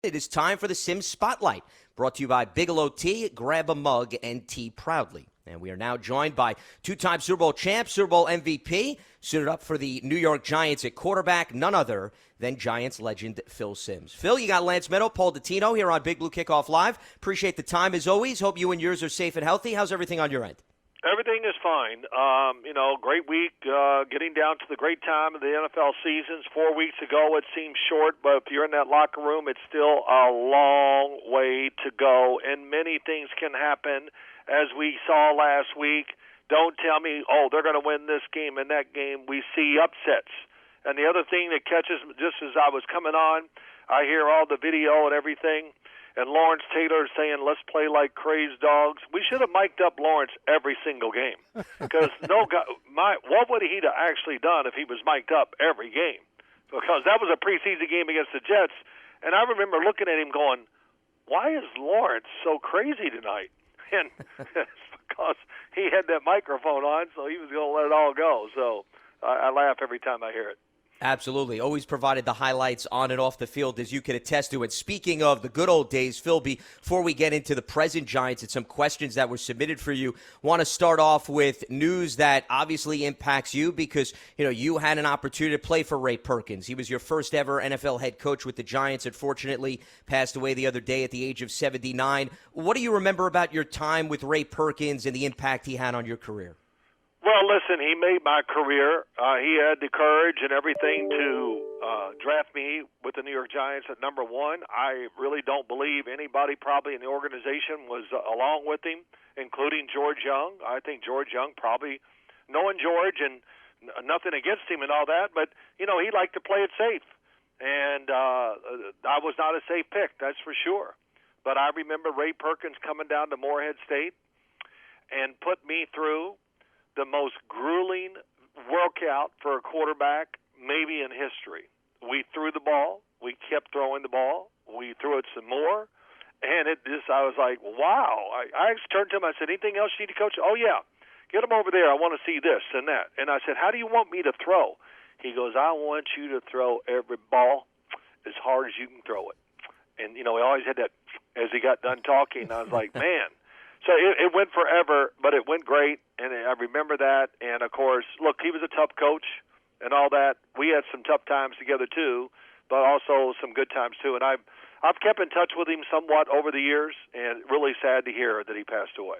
It is time for the Sims Spotlight, brought to you by Bigelow Tea. Grab a mug and tea proudly. And we are now joined by two-time Super Bowl champ, Super Bowl MVP, suited up for the New York Giants at quarterback, none other than Giants legend Phil Simms. Phil, you got Lance Medow, Paul Dottino here on Big Blue Kickoff Live. Appreciate the time as always. Hope you and yours are safe and healthy. How's everything on your end? Everything is fine. Great week, getting down to the great time of the NFL seasons. 4 weeks ago, it seemed short, but if you're in that locker room, it's still a long way to go, and many things can happen, as we saw last week. Don't tell me, they're going to win this game and that game. We see upsets. And the other thing that catches, just as I was coming on, I hear all the video and everything, and Lawrence Taylor saying, let's play like crazed dogs. We should have mic'd up Lawrence every single game. Because what would he have actually done if he was mic'd up every game? Because that was a preseason game against the Jets. And I remember looking at him going, why is Lawrence so crazy tonight? And it's because he had that microphone on, so he was going to let it all go. So I laugh every time I hear it. Absolutely. Always provided the highlights on and off the field, as you can attest to it. Speaking of the good old days, Phil, before we get into the present Giants and some questions that were submitted for you, want to start off with news that obviously impacts you because, you had an opportunity to play for Ray Perkins. He was your first ever NFL head coach with the Giants. Unfortunately, passed away the other day at the age of 79. What do you remember about your time with Ray Perkins and the impact he had on your career? Well, listen, he made my career. He had the courage and everything to draft me with the New York Giants at number one. I really don't believe anybody probably in the organization was along with him, including George Young. I think George Young probably, knowing George and nothing against him and all that, but, he liked to play it safe. And I was not a safe pick, that's for sure. But I remember Ray Perkins coming down to Morehead State and put me through the most grueling workout for a quarterback maybe in history. We threw the ball. We kept throwing the ball. We threw it some more. And I was like, wow. I turned to him. I said, anything else you need to coach? Oh, yeah. Get him over there. I want to see this and that. And I said, how do you want me to throw? He goes, I want you to throw every ball as hard as you can throw it. And, he always had that as he got done talking. I was like, man. So it went forever, but it went great, and I remember that. And, of course, look, he was a tough coach and all that. We had some tough times together, too, but also some good times, too. And I've kept in touch with him somewhat over the years, and really sad to hear that he passed away.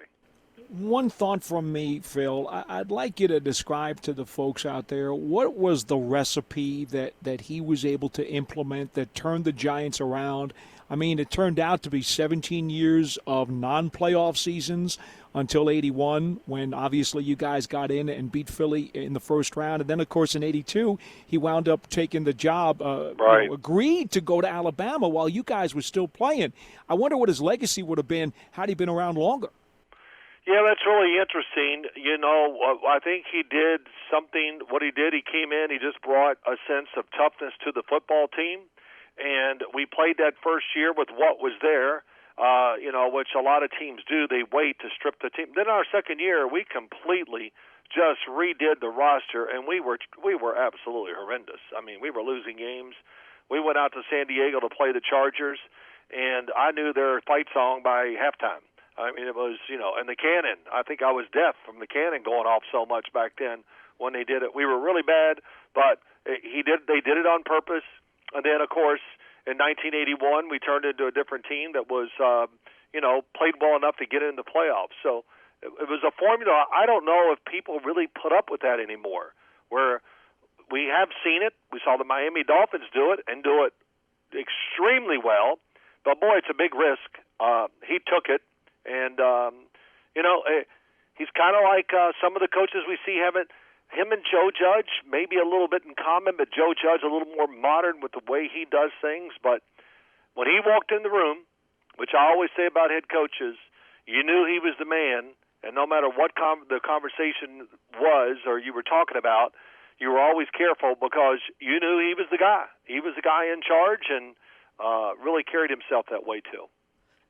One thought from me, Phil. I'd like you to describe to the folks out there what was the recipe that he was able to implement that turned the Giants around. I mean, it turned out to be 17 years of non-playoff seasons until 81, when obviously you guys got in and beat Philly in the first round. And then, of course, in 82, he wound up taking the job, agreed to go to Alabama while you guys were still playing. I wonder what his legacy would have been had he been around longer. Yeah, that's really interesting. I think he did something. What he did, he came in, he just brought a sense of toughness to the football team. And we played that first year with what was there, which a lot of teams do. They wait to strip the team. Then our second year, we completely just redid the roster, and we were absolutely horrendous. I mean, we were losing games. We went out to San Diego to play the Chargers, and I knew their fight song by halftime. I mean, it was, and the cannon. I think I was deaf from the cannon going off so much back then when they did it. We were really bad, but they did it on purpose. And then, of course, in 1981, we turned into a different team that was, played well enough to get in the playoffs. So it was a formula. I don't know if people really put up with that anymore, where we have seen it. We saw the Miami Dolphins do it and do it extremely well. But, boy, it's a big risk. He took it. And, he's kind of like some of the coaches we see haven't. Him and Joe Judge, maybe a little bit in common, but Joe Judge a little more modern with the way he does things. But when he walked in the room, which I always say about head coaches, you knew he was the man, and no matter what the conversation was or you were talking about, you were always careful because you knew he was the guy. He was the guy in charge and really carried himself that way too.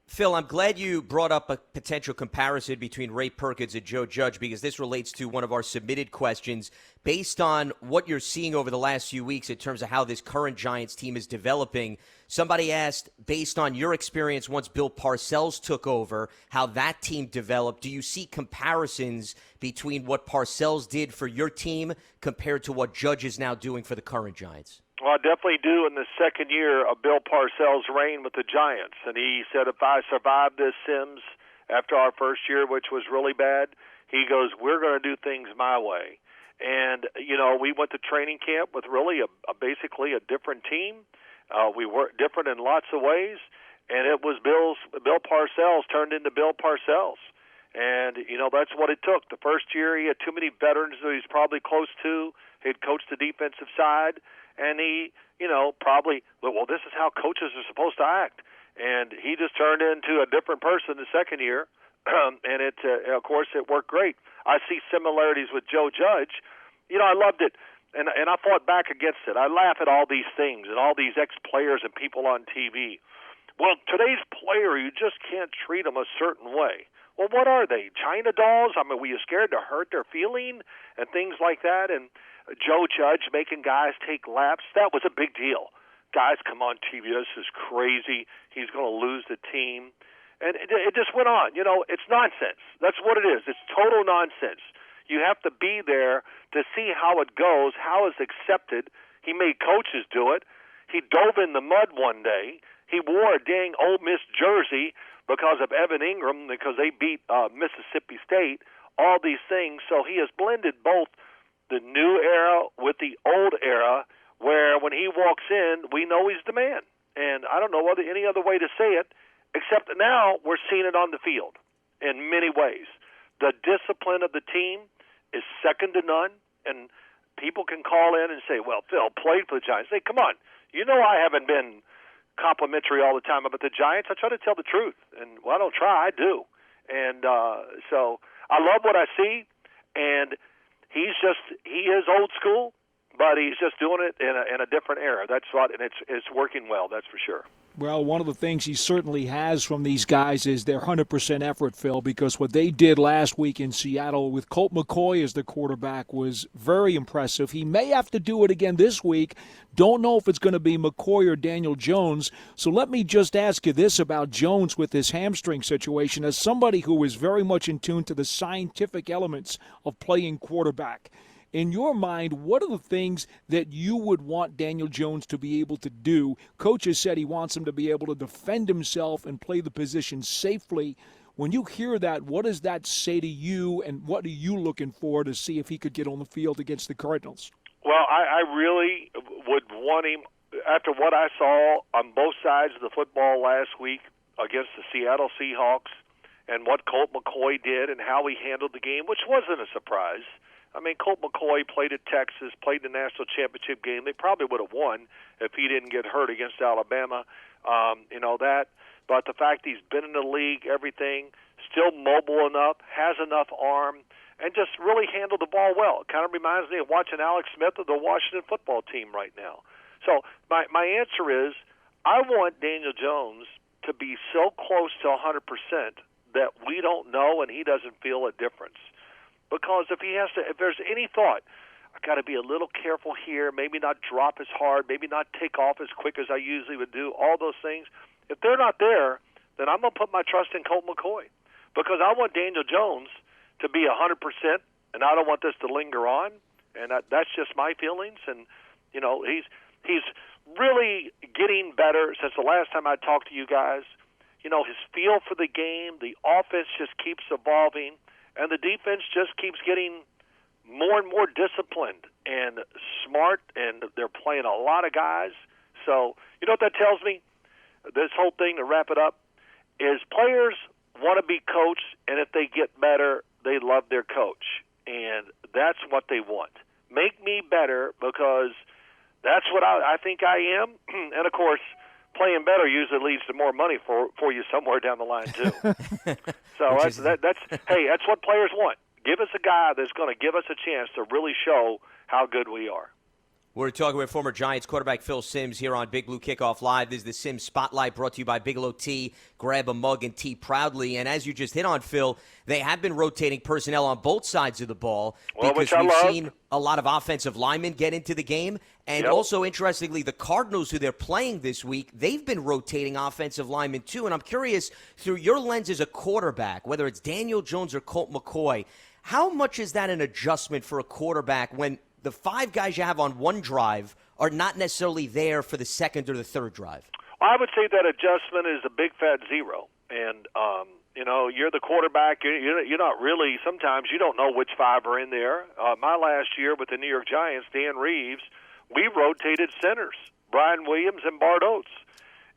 Phil, I'm glad you brought up a potential comparison between Ray Perkins and Joe Judge because this relates to one of our submitted questions. Based on what you're seeing over the last few weeks in terms of how this current Giants team is developing, somebody asked, based on your experience once Bill Parcells took over, how that team developed, do you see comparisons between what Parcells did for your team compared to what Judge is now doing for the current Giants? Well, I definitely do in the second year of Bill Parcells' reign with the Giants. And he said, if I survive this Sims after our first year, which was really bad, he goes, we're going to do things my way. And, we went to training camp with really basically a different team. We were different in lots of ways. And it was Bill Parcells turned into Bill Parcells. And, that's what it took. The first year he had too many veterans that he's probably close to. He'd coached the defensive side. And he, probably, well, this is how coaches are supposed to act. And he just turned into a different person the second year. And of course, it worked great. I see similarities with Joe Judge. I loved it. And I fought back against it. I laugh at all these things and all these ex-players and people on TV. Well, today's player, you just can't treat them a certain way. Well, what are they? China dolls? I mean, were you scared to hurt their feeling and things like that? And Joe Judge making guys take laps, that was a big deal. Guys come on TV, this is crazy. He's going to lose the team. And it just went on. It's nonsense. That's what it is. It's total nonsense. You have to be there to see how it goes, how it's accepted. He made coaches do it. He dove in the mud one day. He wore a dang Ole Miss jersey because of Evan Ingram, because they beat Mississippi State, all these things. So he has blended both the new era with the old era, where when he walks in, we know he's the man. And I don't know any other way to say it, except that now we're seeing it on the field in many ways. The discipline of the team is second to none, and people can call in and say, well, Phil played for the Giants. Say, come on, I haven't been complimentary all the time about the Giants. I try to tell the truth, and I don't try, I do. And so I love what I see, and he is old school, but he's just doing it in a different era. That's what, and it's working well. That's for sure. Well, one of the things he certainly has from these guys is their 100% effort, Phil, because what they did last week in Seattle with Colt McCoy as the quarterback was very impressive. He may have to do it again this week. Don't know if it's going to be McCoy or Daniel Jones. So let me just ask you this about Jones with this hamstring situation. As somebody who is very much in tune to the scientific elements of playing quarterback, in your mind, what are the things that you would want Daniel Jones to be able to do? Coach has said he wants him to be able to defend himself and play the position safely. When you hear that, what does that say to you, and what are you looking for to see if he could get on the field against the Cardinals? Well, I really would want him, after what I saw on both sides of the football last week against the Seattle Seahawks and what Colt McCoy did and how he handled the game, which wasn't a surprise. I mean, Colt McCoy played at Texas, played the national championship game. They probably would have won if he didn't get hurt against Alabama. That. But the fact he's been in the league, everything, still mobile enough, has enough arm, and just really handled the ball well. It kind of reminds me of watching Alex Smith of the Washington football team right now. So my answer is I want Daniel Jones to be so close to 100% that we don't know and he doesn't feel a difference. Because if there's any thought, I got to be a little careful here, maybe not drop as hard, maybe not take off as quick as I usually would do, all those things. If they're not there, then I'm going to put my trust in Colt McCoy. Because I want Daniel Jones to be 100%, and I don't want this to linger on. And that's just my feelings. And, he's really getting better since the last time I talked to you guys. His feel for the game, the offense just keeps evolving. And the defense just keeps getting more and more disciplined and smart, and they're playing a lot of guys. So, you know what that tells me? This whole thing, to wrap it up, is players want to be coached, and if they get better, they love their coach. And that's what they want. Make me better, because that's what I think I am. And, of course, playing better usually leads to more money for you somewhere down the line, too. So that's what players want. Give us a guy that's going to give us a chance to really show how good we are. We're talking with former Giants quarterback Phil Simms here on Big Blue Kickoff Live. This is the Simms Spotlight brought to you by Bigelow Tea. Grab a mug and tea proudly. And as you just hit on, Phil, they have been rotating personnel on both sides of the ball because we've seen a lot of offensive linemen get into the game. And also, interestingly, the Cardinals, who they're playing this week, they've been rotating offensive linemen too. And I'm curious, through your lens as a quarterback, whether it's Daniel Jones or Colt McCoy, how much is that an adjustment for a quarterback when the 5 guys you have on one drive are not necessarily there for the second or the third drive? I would say that adjustment is a big fat zero. And, you're the quarterback. You're not really – sometimes you don't know which 5 are in there. My last year with the New York Giants, Dan Reeves, we rotated centers, Brian Williams and Bart Oates.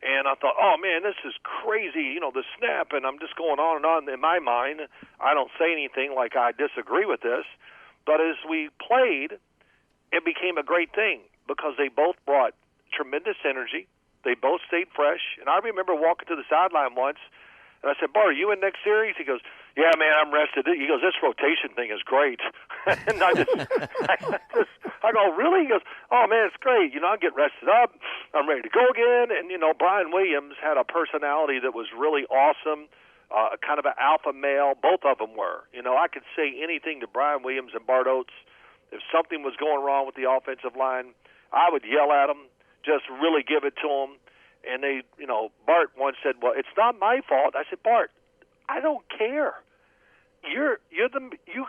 And I thought, oh, man, this is crazy, the snap. And I'm just going on and on. In my mind, I don't say anything like I disagree with this. But as we played – it became a great thing because they both brought tremendous energy. They both stayed fresh. And I remember walking to the sideline once, and I said, Bart, are you in next series? He goes, yeah, man, I'm rested. He goes, this rotation thing is great. And I go, really? He goes, oh, man, it's great. I get rested up. I'm ready to go again. And, Brian Williams had a personality that was really awesome, kind of an alpha male. Both of them were. I could say anything to Brian Williams and Bart Oates. If something was going wrong with the offensive line, I would yell at them, just really give it to them. And they, Bart once said, well, it's not my fault. I said, Bart, I don't care. You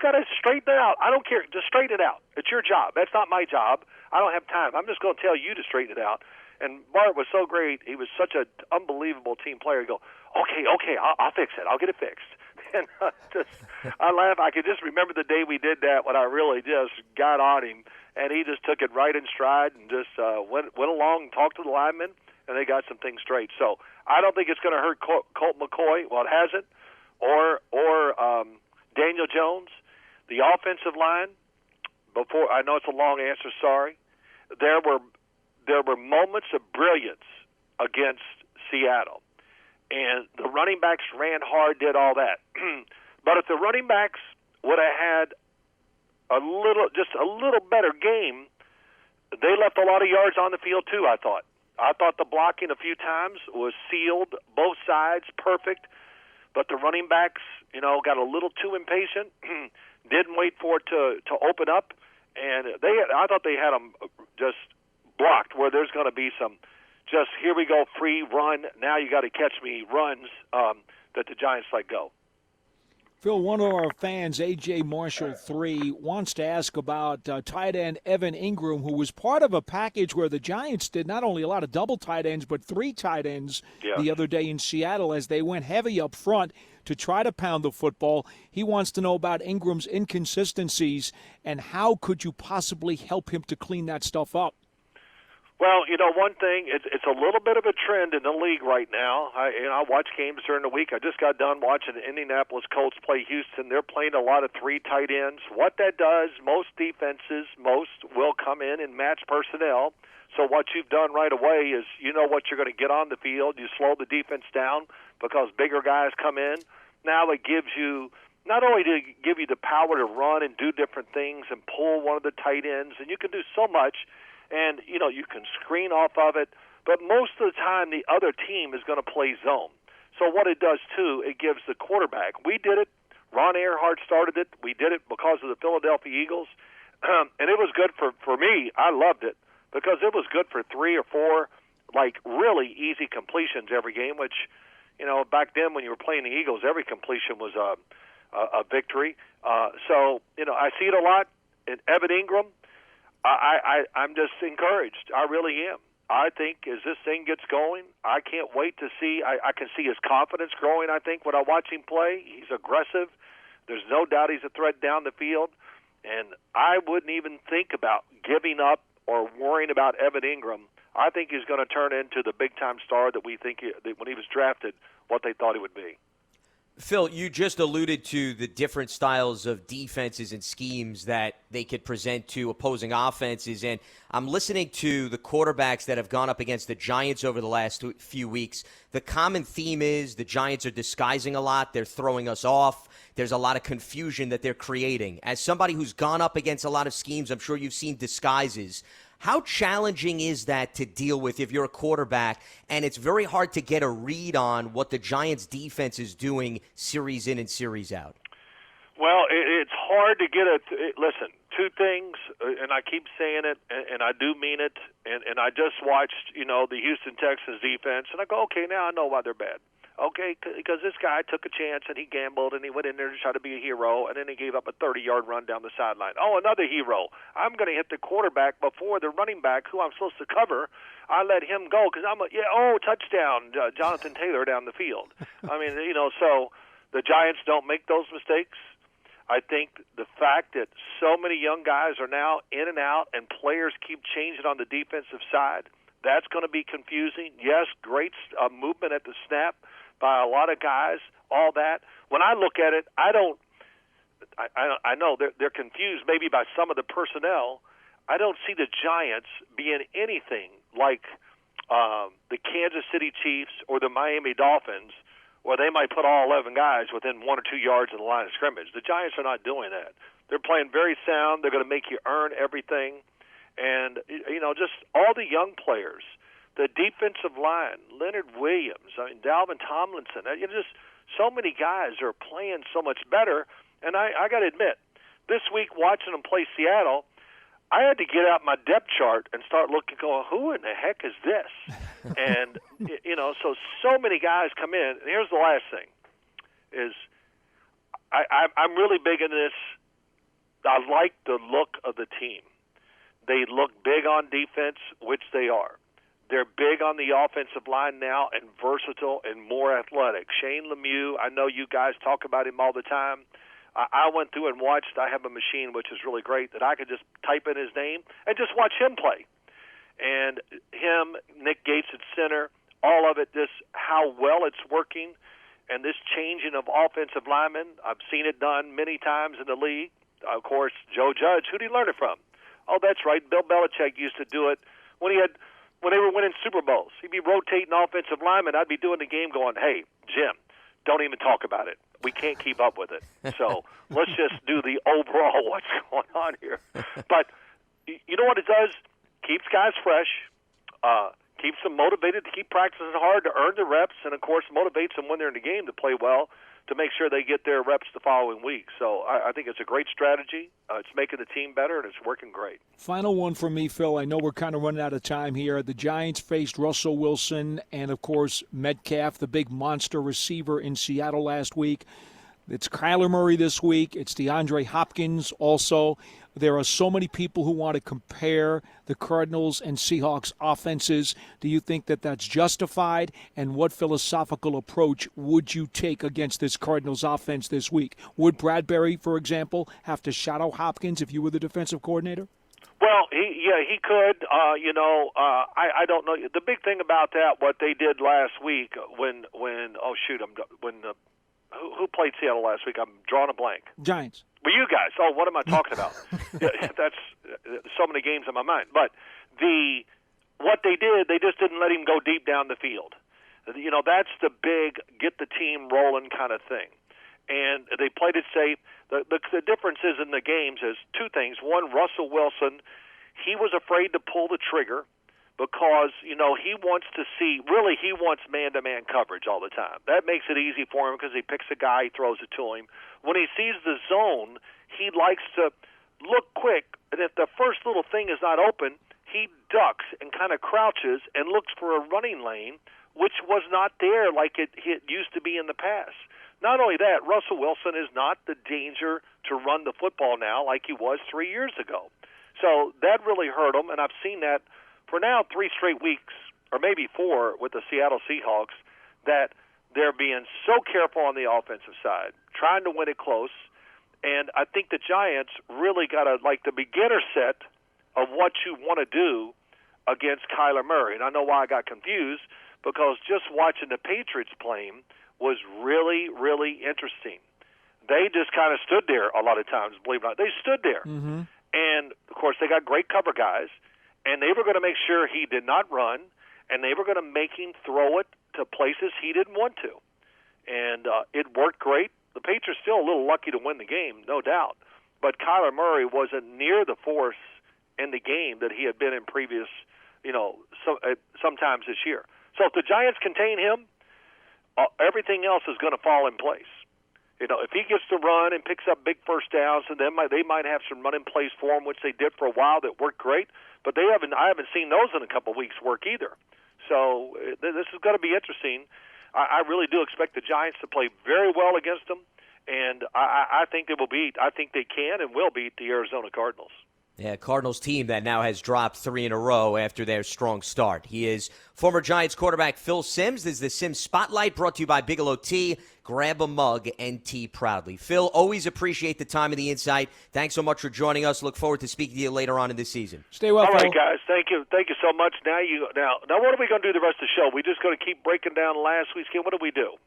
got to straighten it out. I don't care. Just straighten it out. It's your job. That's not my job. I don't have time. I'm just going to tell you to straighten it out. And Bart was so great. He was such an unbelievable team player. He'd go, okay, I'll fix it. I'll get it fixed. And I laugh. I could just remember the day we did that when I really just got on him, and he just took it right in stride and just went along and talked to the linemen, and they got some things straight. So I don't think it's going to hurt Colt McCoy. Well, it hasn't, or Daniel Jones. The offensive line. Before I know it's a long answer. Sorry. There were moments of brilliance against Seattle. And the running backs ran hard, did all that. But if the running backs would have had a little better game, they left a lot of yards on the field too, I thought. I thought the blocking a few times was sealed, both sides, perfect. But the running backs, got a little too impatient, didn't wait for it to open up. And I thought they had them just blocked where there's going to be some just here we go, free run, now you got to catch me runs that the Giants let go. Phil, one of our fans, A.J. Marshall 3, wants to ask about tight end Evan Ingram, who was part of a package where the Giants did not only a lot of double tight ends, but 3 tight ends the other day in Seattle as they went heavy up front to try to pound the football. He wants to know about Ingram's inconsistencies and how could you possibly help him to clean that stuff up? Well, one thing, it's a little bit of a trend in the league right now. I watch games during the week. I just got done watching the Indianapolis Colts play Houston. They're playing a lot of 3 tight ends. What that does, most defenses, will come in and match personnel. So what you've done right away is what you're going to get on the field. You slow the defense down because bigger guys come in. Now it gives you not only to give you the power to run and do different things and pull one of the tight ends, and you can do so much. And, you can screen off of it. But most of the time, the other team is going to play zone. So what it does, too, it gives the quarterback. We did it. Ron Earhart started it. We did it because of the Philadelphia Eagles. And it was good for me. I loved it because it was good for 3 or 4, really easy completions every game, which, back then when you were playing the Eagles, every completion was a victory. So, I see it a lot in Evan Ingram. I'm just encouraged. I really am. I think as this thing gets going, I can't wait to see. I can see his confidence growing, I think, when I watch him play. He's aggressive. There's no doubt he's a threat down the field. And I wouldn't even think about giving up or worrying about Evan Ingram. I think he's going to turn into the big-time star that we think that when he was drafted, what they thought he would be. Phil, you just alluded to the different styles of defenses and schemes that they could present to opposing offenses, and I'm listening to the quarterbacks that have gone up against the Giants over the last few weeks. The common theme is the Giants are disguising a lot. They're throwing us off. There's a lot of confusion that they're creating. As somebody who's gone up against a lot of schemes, I'm sure you've seen disguises. How challenging is that to deal with if you're a quarterback, and it's very hard to get a read on what the Giants' defense is doing series in and series out? Well, it's hard to get listen, two things, and I keep saying it, and I do mean it, and I just watched, the Houston Texans defense, and I go, okay, now I know why they're bad. Okay, because this guy took a chance and he gambled and he went in there to try to be a hero, and then he gave up a 30-yard run down the sideline. Oh, another hero. I'm going to hit the quarterback before the running back who I'm supposed to cover. I let him go because touchdown, Jonathan Taylor down the field. I mean, so the Giants don't make those mistakes. I think the fact that so many young guys are now in and out and players keep changing on the defensive side, that's going to be confusing. Yes, great movement at the snap by a lot of guys, all that. When I look at it, I know they're confused maybe by some of the personnel. I don't see the Giants being anything like the Kansas City Chiefs or the Miami Dolphins, where they might put all 11 guys within 1 or 2 yards of the line of scrimmage. The Giants are not doing that. They're playing very sound. They're going to make you earn everything. And, just all the young players, the defensive line, Leonard Williams, Dalvin Tomlinson, just so many guys are playing so much better. And I got to admit, this week watching them play Seattle, I had to get out my depth chart and start looking, going, who in the heck is this? And, so many guys come in. And here's the last thing, is I'm really big in this. I like the look of the team. They look big on defense, which they are. They're big on the offensive line now and versatile and more athletic. Shane Lemieux, I know you guys talk about him all the time. I went through and watched. I have a machine, which is really great, that I could just type in his name and just watch him play. And him, Nick Gates at center, all of it, just how well it's working. And this changing of offensive linemen, I've seen it done many times in the league. Of course, Joe Judge, who did he learn it from? Oh, that's right. Bill Belichick used to do it when they were winning Super Bowls. He'd be rotating offensive linemen. I'd be doing the game going, hey, Jim, don't even talk about it. We can't keep up with it. So let's just do the overall what's going on here. But you know what it does? Keeps guys fresh, keeps them motivated to keep practicing hard to earn the reps, and, of course, motivates them when they're in the game to play well, to make sure they get their reps the following week. So I think it's a great strategy. It's making the team better, and it's working great. Final one for me, Phil. I know we're kind of running out of time here. The Giants faced Russell Wilson and, of course, Metcalf, the big monster receiver in Seattle last week. It's Kyler Murray this week. It's DeAndre Hopkins also. There are so many people who want to compare the Cardinals and Seahawks offenses. Do you think that that's justified? And what philosophical approach would you take against this Cardinals offense this week? Would Bradbury, for example, have to shadow Hopkins if you were the defensive coordinator? Well, he could. I don't know. The big thing about that, what they did last week who played Seattle last week? I'm drawing a blank. Giants. Well, you guys. Oh, what am I talking about? That's so many games in my mind. But what they did, they just didn't let him go deep down the field. That's the big get the team rolling kind of thing. And they played it safe. The differences in the games is two things. One, Russell Wilson, he was afraid to pull the trigger because, he wants man-to-man coverage all the time. That makes it easy for him because he picks a guy, he throws it to him. When he sees the zone, he likes to look quick, and if the first little thing is not open, he ducks and kind of crouches and looks for a running lane, which was not there like it used to be in the past. Not only that, Russell Wilson is not the danger to run the football now like he was 3 years ago. So that really hurt him, and I've seen that for now 3 straight weeks, or maybe 4 with the Seattle Seahawks, that they're being so careful on the offensive side, trying to win it close. And I think the Giants really got the beginner set of what you want to do against Kyler Murray. And I know why I got confused, because just watching the Patriots playing was really, really interesting. They just kind of stood there a lot of times, believe it or not. They stood there. Mm-hmm. And, of course, they got great cover guys, and they were going to make sure he did not run, and they were going to make him throw it to places he didn't want to. And it worked great. The Patriots still a little lucky to win the game, no doubt. But Kyler Murray wasn't near the force in the game that he had been in previous, sometimes this year. So if the Giants contain him, everything else is going to fall in place. If he gets to run and picks up big first downs, and then they might have some run in place for him, which they did for a while that worked great. But I haven't seen those in a couple of weeks work either. So this is going to be interesting. I really do expect the Giants to play very well against them, and I think they will beat. I think they can and will beat the Arizona Cardinals. Yeah, Cardinals team that now has dropped 3 in a row after their strong start. He is former Giants quarterback Phil Simms. This is the Simms Spotlight brought to you by Bigelow Tea. Grab a mug and tea proudly. Phil, always appreciate the time and the insight. Thanks so much for joining us. Look forward to speaking to you later on in the season. Stay well, All Phil. right, guys. Thank you so much. Now, what are we going to do the rest of the show? We just going to keep breaking down last week's game? What do we do?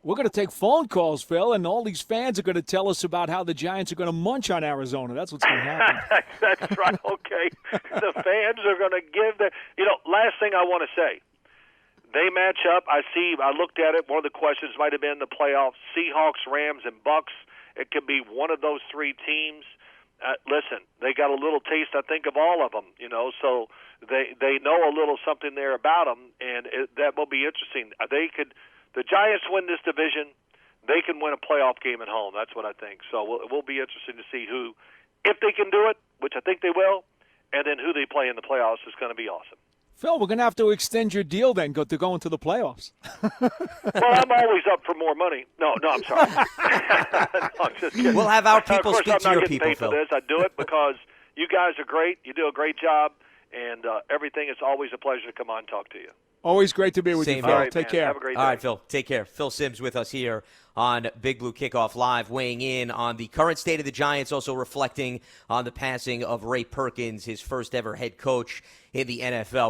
We're going to take phone calls, Phil, and all these fans are going to tell us about how the Giants are going to munch on Arizona. That's what's going to happen. That's right. Okay. The fans are going to give the last thing I want to say. They match up. I looked at it. One of the questions might have been the playoffs. Seahawks, Rams, and Bucks. It could be one of those three teams. Listen, they got a little taste, I think, of all of them, so they know a little something there about them, and that will be interesting. The Giants win this division, they can win a playoff game at home. That's what I think. So it will be interesting to see who, if they can do it, which I think they will, and then who they play in the playoffs is going to be awesome. Phil, we're going to have to extend your deal then to go into the playoffs. Well, I'm always up for more money. No, I'm sorry. No, I'm just kidding. We'll have our people speak to your people, paid Phil. For this. I do it because you guys are great. You do a great job, and everything. It's always a pleasure to come on and talk to you. Always great to be with you, Phil. All right, Take man. care. Have a great day. All right, Phil. Take care. Phil Simms with us here on Big Blue Kickoff Live, weighing in on the current state of the Giants, also reflecting on the passing of Ray Perkins, his first ever head coach in the NFL.